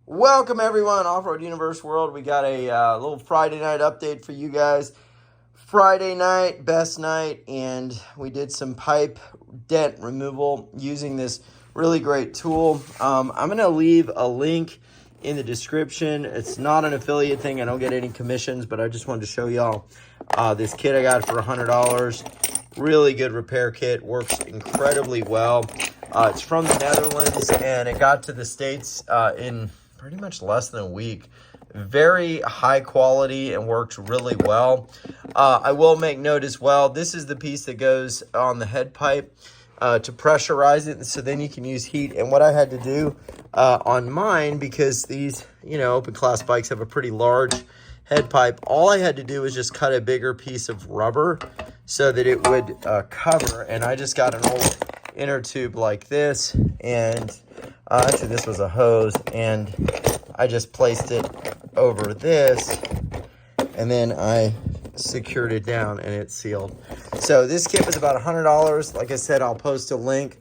Welcome everyone, Off-Road Universe World. We got a little Friday night update for you guys. Friday night, best night, and we did some pipe dent removal using this really great tool. I'm going to leave a link in the description. It's not an affiliate thing. I don't get any commissions, but I just wanted to show y'all this kit I got for $100. Really good repair kit, works incredibly well. It's from the Netherlands, and it got to the States in pretty much less than a week. Very high quality and works really well. I will make note as well, this is the piece that goes on the head pipe to pressurize it, so then you can use heat. And what I had to do on mine, because these open class bikes have a pretty large head pipe, all I had to do was just cut a bigger piece of rubber so that it would cover. And I just got an old inner tube like this, and actually this was a hose, and I just placed it over this, and then I secured it down and it's sealed. So this kit was about $100. Like I said, I'll post a link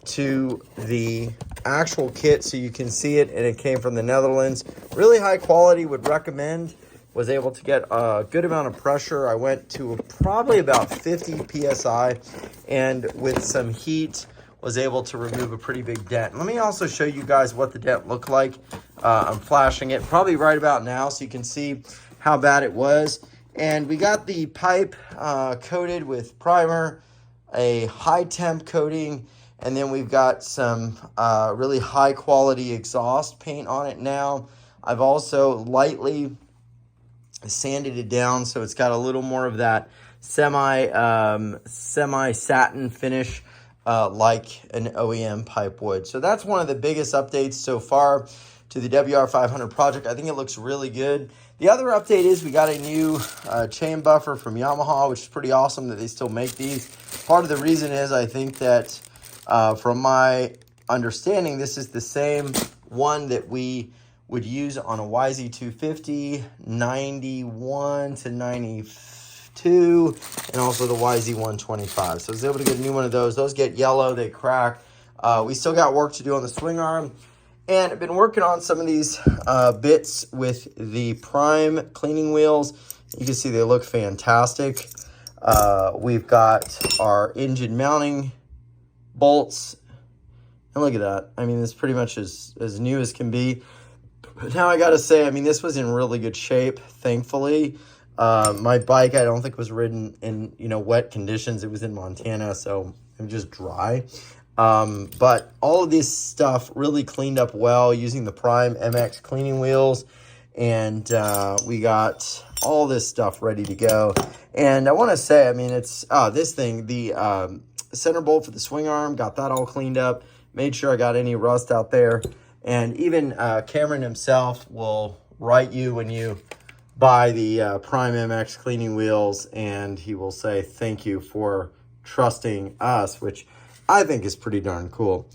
to the actual kit so you can see it, and it came from the Netherlands. Really high quality, would recommend. Was able to get a good amount of pressure. I went to probably about 50 PSI, and with some heat was able to remove a pretty big dent. Let me also show you guys what the dent looked like. I'm flashing it probably right about now so you can see how bad it was. And we got the pipe coated with primer, a high temp coating, and then we've got some really high quality exhaust paint on it now. I've also lightly sanded it down so it's got a little more of that semi satin finish like an OEM pipe would. So that's one of the biggest updates so far to the WR500 project. I think it looks really good. The other update is we got a new chain buffer from Yamaha, which is pretty awesome that they still make these. Part of the reason is I think that from my understanding, this is the same one that we would use on a YZ250, 91 to 92, and also the YZ125. So I was able to get a new one of those. Those get yellow, they crack. We still got work to do on the swing arm, and I've been working on some of these bits with the Prime cleaning wheels. You can see they look fantastic. We've got our engine mounting bolts, and look at that. I mean, it's pretty much as new as can be. But now I gotta say, I mean, this was in really good shape, thankfully. My bike, I don't think was ridden in, wet conditions. It was in Montana, so it was just dry. But all of this stuff really cleaned up well using the Prime MX cleaning wheels. And we got all this stuff ready to go. And I want to say, I mean, it's this thing, the center bolt for the swing arm, got that all cleaned up. Made sure I got any rust out there. And even Cameron himself will write you when you buy the Prime MX cleaning wheels, and he will say thank you for trusting us, which I think is pretty darn cool.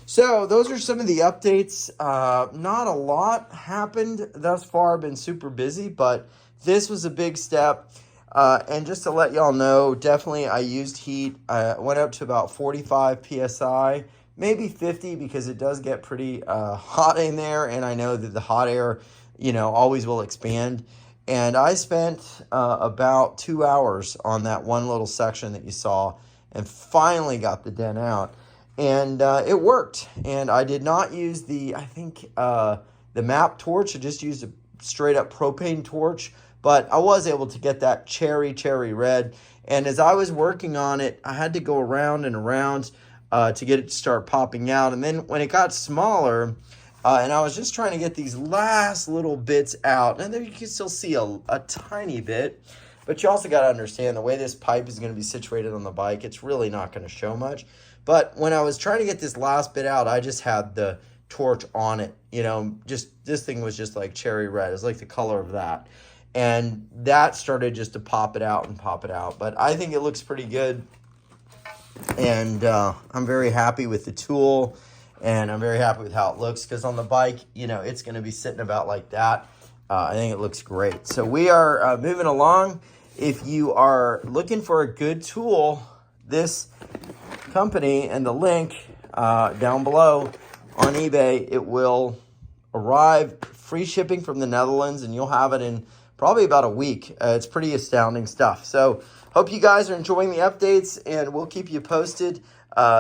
So those are some of the updates. Not a lot happened thus far. Been super busy, but this was a big step. And just to let y'all know, definitely I used heat. I went up to about 45 PSI. Maybe 50, because it does get pretty hot in there, and I know that the hot air, always will expand. And I spent about 2 hours on that one little section that you saw, and finally got the dent out. And it worked. And I did not use the MAP torch. I just used a straight up propane torch. But I was able to get that cherry red. And as I was working on it, I had to go around and around to get it to start popping out. And then when it got smaller, and I was just trying to get these last little bits out, and there you can still see a tiny bit, but you also got to understand the way this pipe is going to be situated on the bike, it's really not going to show much. But when I was trying to get this last bit out, I just had the torch on it, just this thing was just like cherry red. It's like the color of that. And that started just to pop it out. But I think it looks pretty good. And I'm very happy with the tool, and I'm very happy with how it looks, because on the bike, it's going to be sitting about like that. I think it looks great. So we are moving along. If you are looking for a good tool, this company and the link down below on eBay, it will arrive, free shipping from the Netherlands, and you'll have it in probably about a week. It's pretty astounding stuff. So hope you guys are enjoying the updates, and we'll keep you posted.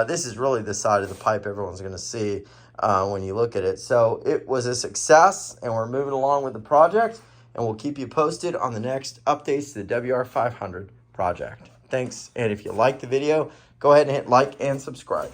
This is really the side of the pipe everyone's going to see when you look at it. So it was a success, and we're moving along with the project, and we'll keep you posted on the next updates to the WR500 project. Thanks, and if you like the video, go ahead and hit like and subscribe.